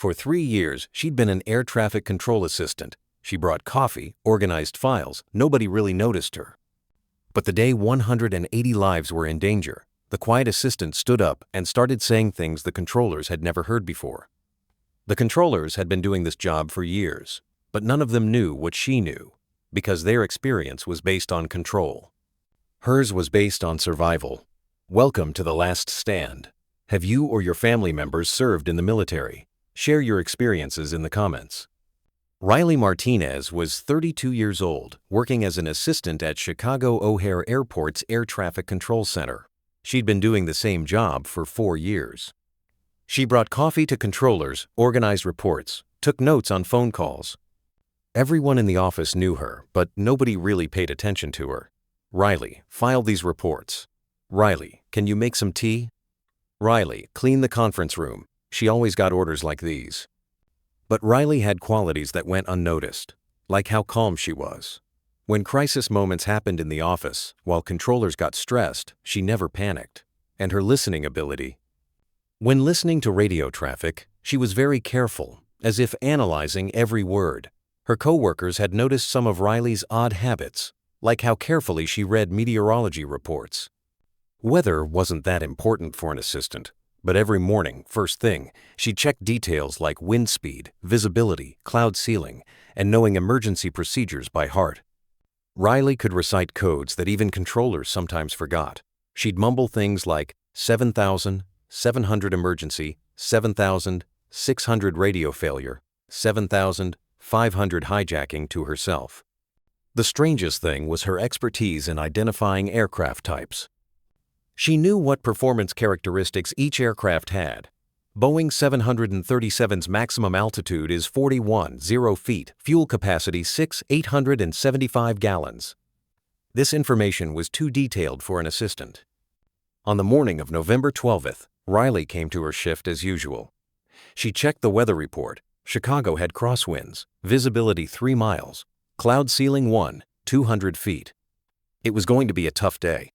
For 3 years, she'd been an air traffic control assistant. She brought coffee, organized files. Nobody really noticed her. But the day 180 lives were in danger, the quiet assistant stood up and started saying things the controllers had never heard before. The controllers had been doing this job for years, but none of them knew what she knew, because their experience was based on control. Hers was based on survival. Welcome to the last stand. Have you or your family members served in the military? Share your experiences in the comments. Riley Martinez was 32 years old, working as an assistant at Chicago O'Hare Airport's Air Traffic Control Center. She'd been doing the same job for 4 years. She brought coffee to controllers, organized reports, took notes on phone calls. Everyone in the office knew her, but nobody really paid attention to her. Riley, file these reports. Riley, can you make some tea? Riley, clean the conference room. She always got orders like these. But Riley had qualities that went unnoticed, like how calm she was. When crisis moments happened in the office, while controllers got stressed, she never panicked. And her listening ability. When listening to radio traffic, she was very careful, as if analyzing every word. Her coworkers had noticed some of Riley's odd habits, like how carefully she read meteorology reports. Weather wasn't that important for an assistant. But every morning, first thing, she checked details like wind speed, visibility, cloud ceiling, and knowing emergency procedures by heart. Riley could recite codes that even controllers sometimes forgot. She'd mumble things like 7,700 emergency, 7,600 radio failure, 7,500 hijacking to herself. The strangest thing was her expertise in identifying aircraft types. She knew what performance characteristics each aircraft had. Boeing 737's maximum altitude is 41.0 feet, fuel capacity 6,875 gallons. This information was too detailed for an assistant. On the morning of November 12th, Riley came to her shift as usual. She checked the weather report. Chicago had crosswinds, visibility 3 miles, cloud ceiling 200 feet. It was going to be a tough day.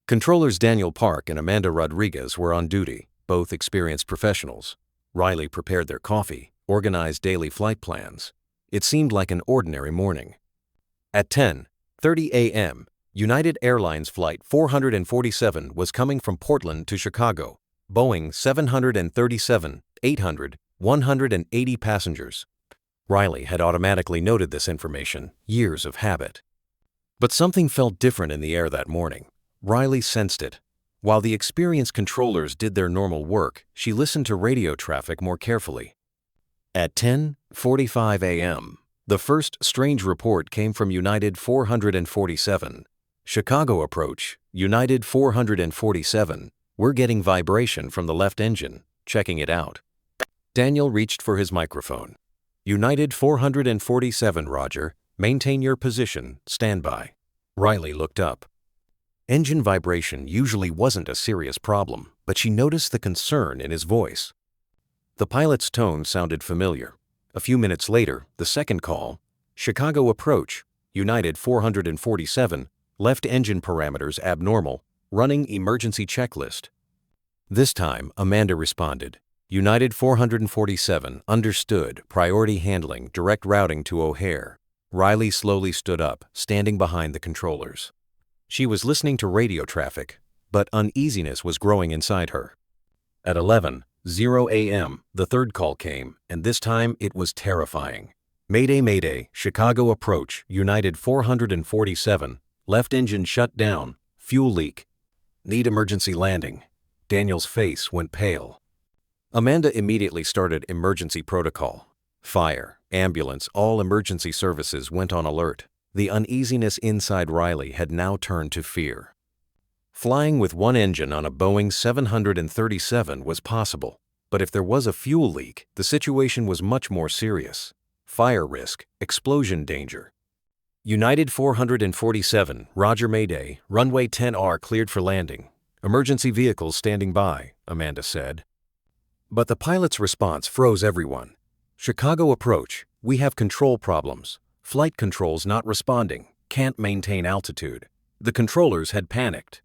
Controllers Daniel Park and Amanda Rodriguez were on duty, both experienced professionals. Riley prepared their coffee, organized daily flight plans. It seemed like an ordinary morning. At 10:30 a.m., United Airlines Flight 447 was coming from Portland to Chicago. Boeing 737-800, 180 passengers. Riley had automatically noted this information, years of habit. But something felt different in the air that morning. Riley sensed it. While the experienced controllers did their normal work, she listened to radio traffic more carefully. At 10:45 a.m., the first strange report came from United 447. Chicago approach, United 447. We're getting vibration from the left engine. Checking it out. Daniel reached for his microphone. United 447, Roger. Maintain your position. Stand by. Riley looked up. Engine vibration usually wasn't a serious problem, but she noticed the concern in his voice. The pilot's tone sounded familiar. A few minutes later, the second call, Chicago approach, United 447, left engine parameters abnormal, running emergency checklist. This time, Amanda responded, United 447, understood, priority handling, direct routing to O'Hare. Riley slowly stood up, standing behind the controllers. She was listening to radio traffic, but uneasiness was growing inside her. At 11:00 a.m., the third call came, and this time it was terrifying. Mayday, Mayday, Chicago approach, United 447, left engine shut down, fuel leak. Need emergency landing. Daniel's face went pale. Amanda immediately started emergency protocol. Fire, ambulance, all emergency services went on alert. The uneasiness inside Riley had now turned to fear. Flying with one engine on a Boeing 737 was possible, but if there was a fuel leak, the situation was much more serious. Fire risk, explosion danger. United 447, Roger Mayday, runway 10R cleared for landing. Emergency vehicles standing by, Amanda said. But the pilot's response froze everyone. Chicago approach, we have control problems. Flight controls not responding, can't maintain altitude. The controllers had panicked.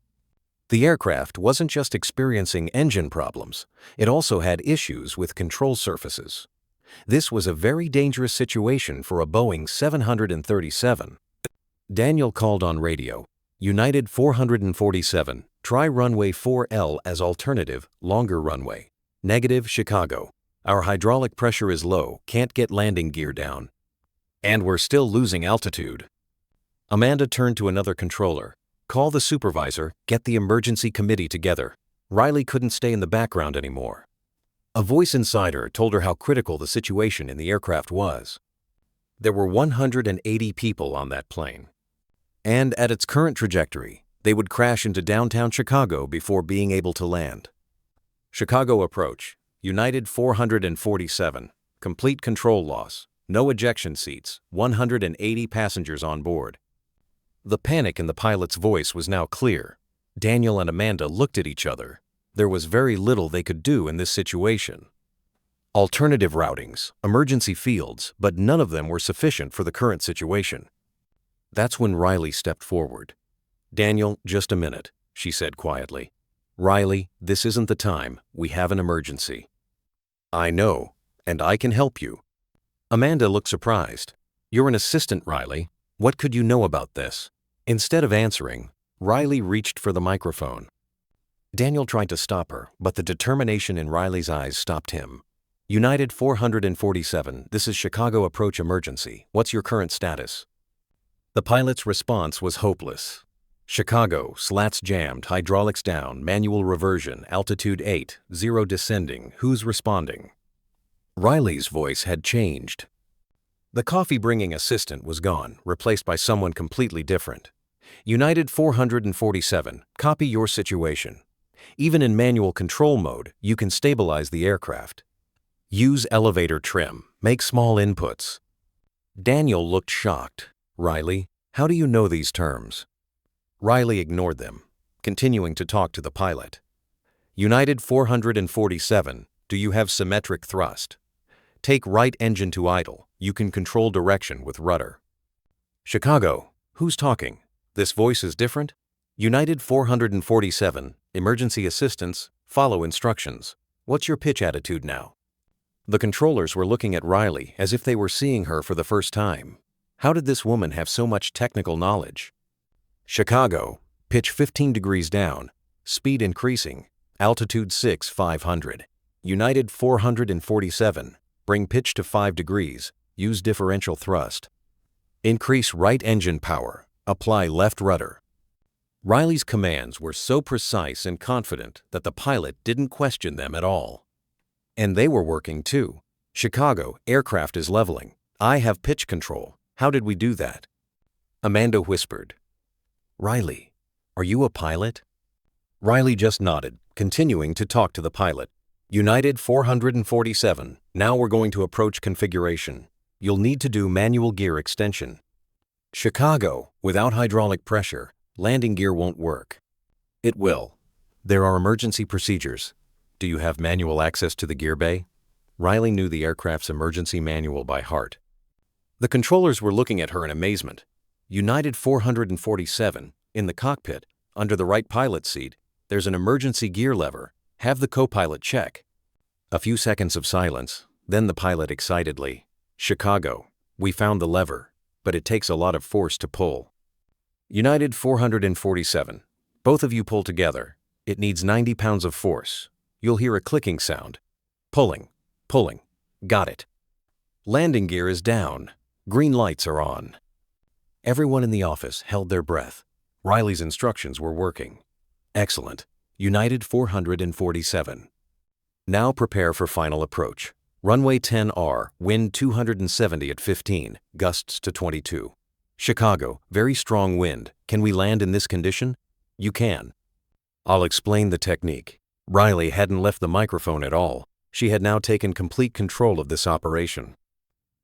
The aircraft wasn't just experiencing engine problems, it also had issues with control surfaces. This was a very dangerous situation for a Boeing 737. Daniel called on radio. United 447, try runway 4L as alternative, longer runway. Negative, Chicago. Our hydraulic pressure is low, can't get landing gear down. And we're still losing altitude. Amanda turned to another controller. Call the supervisor, get the emergency committee together. Riley couldn't stay in the background anymore. A voice inside her told her how critical the situation in the aircraft was. There were 180 people on that plane. And at its current trajectory, they would crash into downtown Chicago before being able to land. Chicago approach, United 447, complete control loss, no ejection seats, 180 passengers on board. The panic in the pilot's voice was now clear. Daniel and Amanda looked at each other. There was very little they could do in this situation. Alternative routings, emergency fields, but none of them were sufficient for the current situation. That's when Riley stepped forward. Daniel, just a minute, she said quietly. Riley, this isn't the time. We have an emergency. I know, and I can help you. Amanda looked surprised. You're an assistant, Riley. What could you know about this? Instead of answering, Riley reached for the microphone. Daniel tried to stop her, but the determination in Riley's eyes stopped him. United 447, this is Chicago approach emergency. What's your current status? The pilot's response was hopeless. Chicago, slats jammed, hydraulics down, manual reversion, altitude 8, 0 descending. Who's responding? Riley's voice had changed. The coffee-bringing assistant was gone, replaced by someone completely different. United 447, copy your situation. Even in manual control mode, you can stabilize the aircraft. Use elevator trim, make small inputs. Daniel looked shocked. Riley, how do you know these terms? Riley ignored them, continuing to talk to the pilot. United 447, do you have symmetric thrust? Take right engine to idle. You can control direction with rudder. Chicago, who's talking? This voice is different? United 447, emergency assistance, follow instructions. What's your pitch attitude now? The controllers were looking at Riley as if they were seeing her for the first time. How did this woman have so much technical knowledge? Chicago, pitch 15 degrees down, speed increasing, altitude 6,500. United 447, bring pitch to 5 degrees, use differential thrust. Increase right engine power, apply left rudder. Riley's commands were so precise and confident that the pilot didn't question them at all. And they were working too. Chicago, aircraft is leveling. I have pitch control. How did we do that? Amanda whispered. Riley, are you a pilot? Riley just nodded, continuing to talk to the pilot. United 447, now we're going to approach configuration. You'll need to do manual gear extension. Chicago, without hydraulic pressure, landing gear won't work. It will. There are emergency procedures. Do you have manual access to the gear bay? Riley knew the aircraft's emergency manual by heart. The controllers were looking at her in amazement. United 447, in the cockpit, under the right pilot seat, there's an emergency gear lever. Have the co-pilot check. A few seconds of silence, then the pilot excitedly. Chicago, we found the lever, but it takes a lot of force to pull. United 447, both of you pull together. It needs 90 pounds of force. You'll hear a clicking sound. Pulling, pulling. Got it. Landing gear is down. Green lights are on. Everyone in the office held their breath. Riley's instructions were working. Excellent. United 447. Now prepare for final approach. Runway 10R, wind 270 at 15, gusts to 22. Chicago, very strong wind. Can we land in this condition? You can. I'll explain the technique. Riley hadn't left the microphone at all. She had now taken complete control of this operation.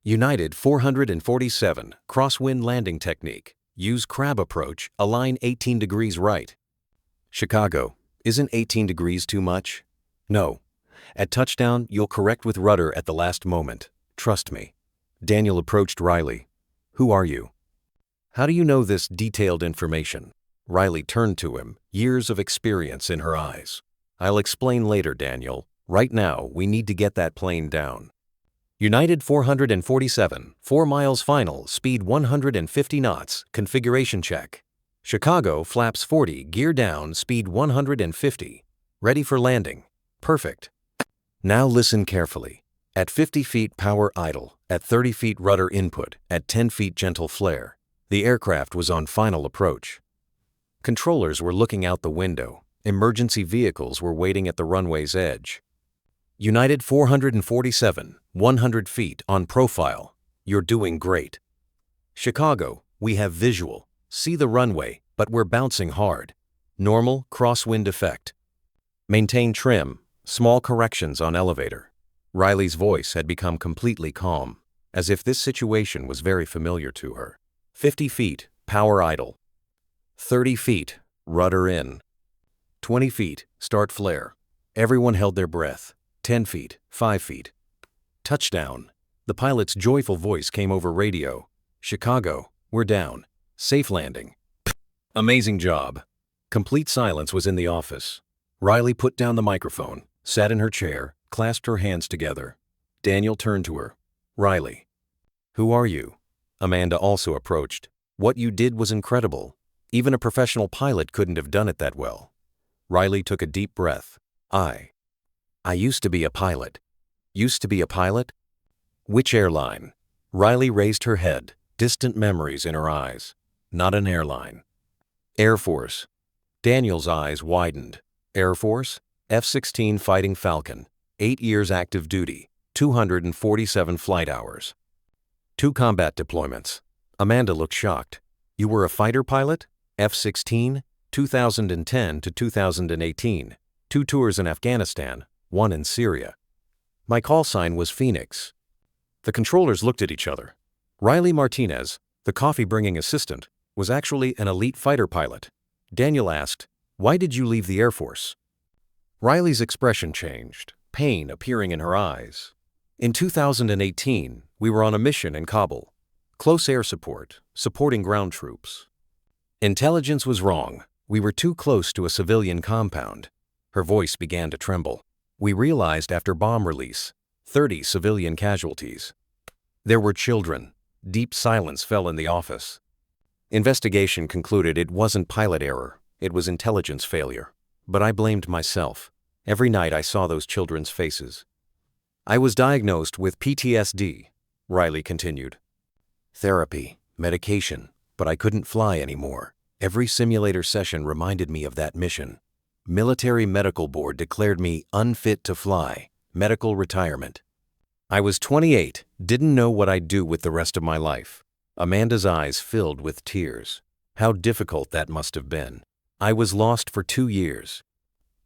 United 447, crosswind landing technique. Use crab approach, align 18 degrees right. Chicago, isn't 18 degrees too much? No. At touchdown, you'll correct with rudder at the last moment. Trust me. Daniel approached Riley. Who are you? How do you know this detailed information? Riley turned to him, years of experience in her eyes. "I'll explain later, Daniel. Right now, we need to get that plane down." United 447, 4 miles final, speed 150 knots, configuration check. Chicago, flaps 40, gear down, speed 150. Ready for landing. Perfect. Now listen carefully. At 50 feet power idle, at 30 feet rudder input, at 10 feet gentle flare. The aircraft was on final approach. Controllers were looking out the window. Emergency vehicles were waiting at the runway's edge. United 447, 100 feet on profile. You're doing great. Chicago, we have visual. See the runway, but we're bouncing hard. Normal crosswind effect. Maintain trim. Small corrections on elevator. Riley's voice had become completely calm, as if this situation was very familiar to her. 50 feet, power idle. 30 feet, rudder in. 20 feet, start flare. Everyone held their breath. 10 feet, 5 feet. Touchdown. The pilot's joyful voice came over radio. Chicago, we're down. Safe landing. Amazing job. Complete silence was in the office. Riley put down the microphone, sat in her chair, clasped her hands together. Daniel turned to her. "Riley." "Who are you?" Amanda also approached. "What you did was incredible. Even a professional pilot couldn't have done it that well." Riley took a deep breath. I used to be a pilot." "Used to be a pilot? Which airline?" Riley raised her head, distant memories in her eyes. "Not an airline." "Air Force." Daniel's eyes widened. "Air Force? F-16 Fighting Falcon. 8 years active duty, 247 flight hours. 2 combat deployments." Amanda looked shocked. "You were a fighter pilot? F-16? 2010 to 2018. 2 tours in Afghanistan, 1 in Syria. My call sign was Phoenix." The controllers looked at each other. Riley Martinez, the coffee-bringing assistant, was actually an elite fighter pilot. Daniel asked, "Why did you leave the Air Force?" Riley's expression changed, pain appearing in her eyes. "In 2018, we were on a mission in Kabul. Close air support, supporting ground troops. Intelligence was wrong. We were too close to a civilian compound." Her voice began to tremble. "We realized after bomb release, 30 civilian casualties. There were children." Deep silence fell in the office. Investigation concluded it wasn't pilot error, it was intelligence failure. But I blamed myself. Every night I saw those children's faces. "I was diagnosed with PTSD," Riley continued. "Therapy, medication, but I couldn't fly anymore. Every simulator session reminded me of that mission. Military Medical Board declared me unfit to fly, medical retirement. I was 28, didn't know what I'd do with the rest of my life." Amanda's eyes filled with tears. How difficult that must have been. "I was lost for 2 years.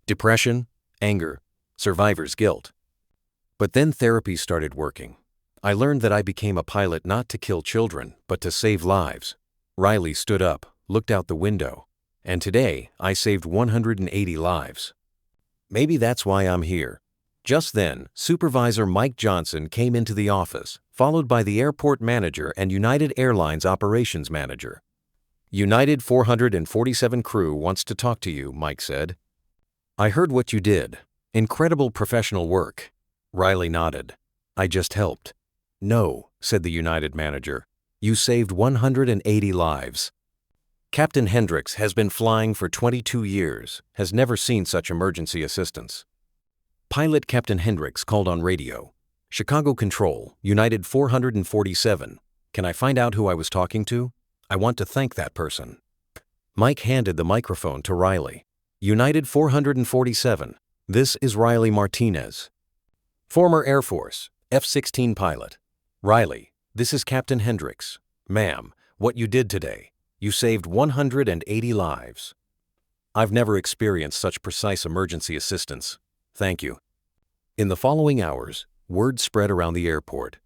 Depression, anger, survivor's guilt. But then therapy started working. I learned that I became a pilot not to kill children, but to save lives." Riley stood up, looked out the window. "And today, I saved 180 lives. Maybe that's why I'm here." Just then, Supervisor Mike Johnson came into the office, followed by the airport manager and United Airlines operations manager. "United 447 crew wants to talk to you," Mike said. "I heard what you did. Incredible professional work." Riley nodded. "I just helped." "No," said the United manager. "You saved 180 lives. Captain Hendricks has been flying for 22 years, has never seen such emergency assistance." Pilot Captain Hendricks called on radio. "Chicago Control, United 447. Can I find out who I was talking to? I want to thank that person." Mike handed the microphone to Riley. "United 447, this is Riley Martinez. Former Air Force, F-16 pilot. Riley, this is Captain Hendricks. Ma'am, what you did today. You saved 180 lives. I've never experienced such precise emergency assistance. Thank you." In the following hours, word spread around the airport.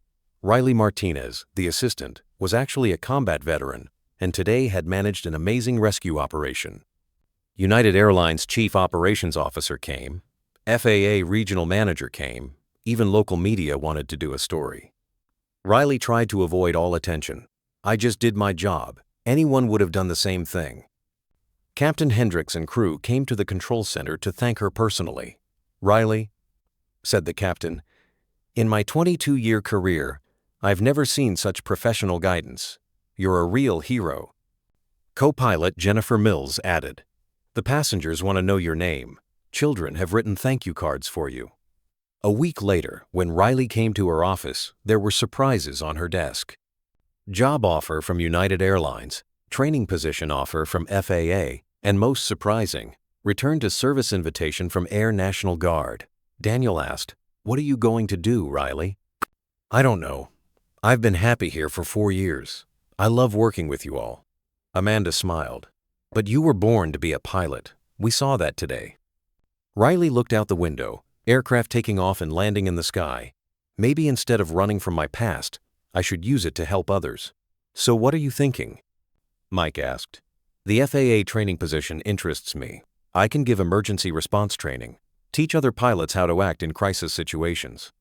Riley Martinez, the assistant, was actually a combat veteran and today had managed an amazing rescue operation. United Airlines Chief Operations Officer came, FAA Regional Manager came, even local media wanted to do a story. Riley tried to avoid all attention. "I just did my job. Anyone would have done the same thing." Captain Hendricks and crew came to the control center to thank her personally. "Riley," said the captain, "in my 22-year career, I've never seen such professional guidance. You're a real hero." Co-pilot Jennifer Mills added, "The passengers want to know your name. Children have written thank you cards for you." A week later, when Riley came to her office, there were surprises on her desk. Job offer from United Airlines, training position offer from FAA, and most surprising, return to service invitation from Air National Guard. Daniel asked, "What are you going to do, Riley?" "I don't know. I've been happy here for 4 years. I love working with you all." Amanda smiled. "But you were born to be a pilot. We saw that today." Riley looked out the window, aircraft taking off and landing in the sky. "Maybe instead of running from my past, I should use it to help others." "So what are you thinking?" Mike asked. "The FAA training position interests me. I can give emergency response training, teach other pilots how to act in crisis situations."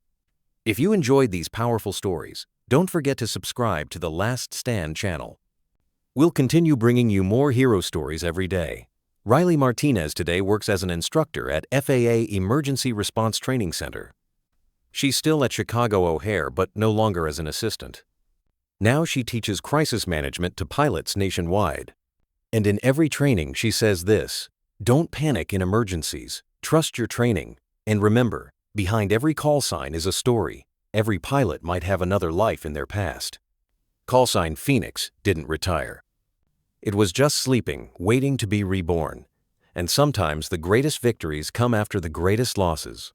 If you enjoyed these powerful stories, don't forget to subscribe to the Last Stand channel. We'll continue bringing you more hero stories every day. Riley Martinez today works as an instructor at FAA Emergency Response Training Center. She's still at Chicago O'Hare, but no longer as an assistant. Now she teaches crisis management to pilots nationwide. And in every training she says this: "Don't panic in emergencies, trust your training, and remember, behind every call sign is a story. Every pilot might have another life in their past." Call sign Phoenix didn't retire. It was just sleeping, waiting to be reborn. And sometimes the greatest victories come after the greatest losses.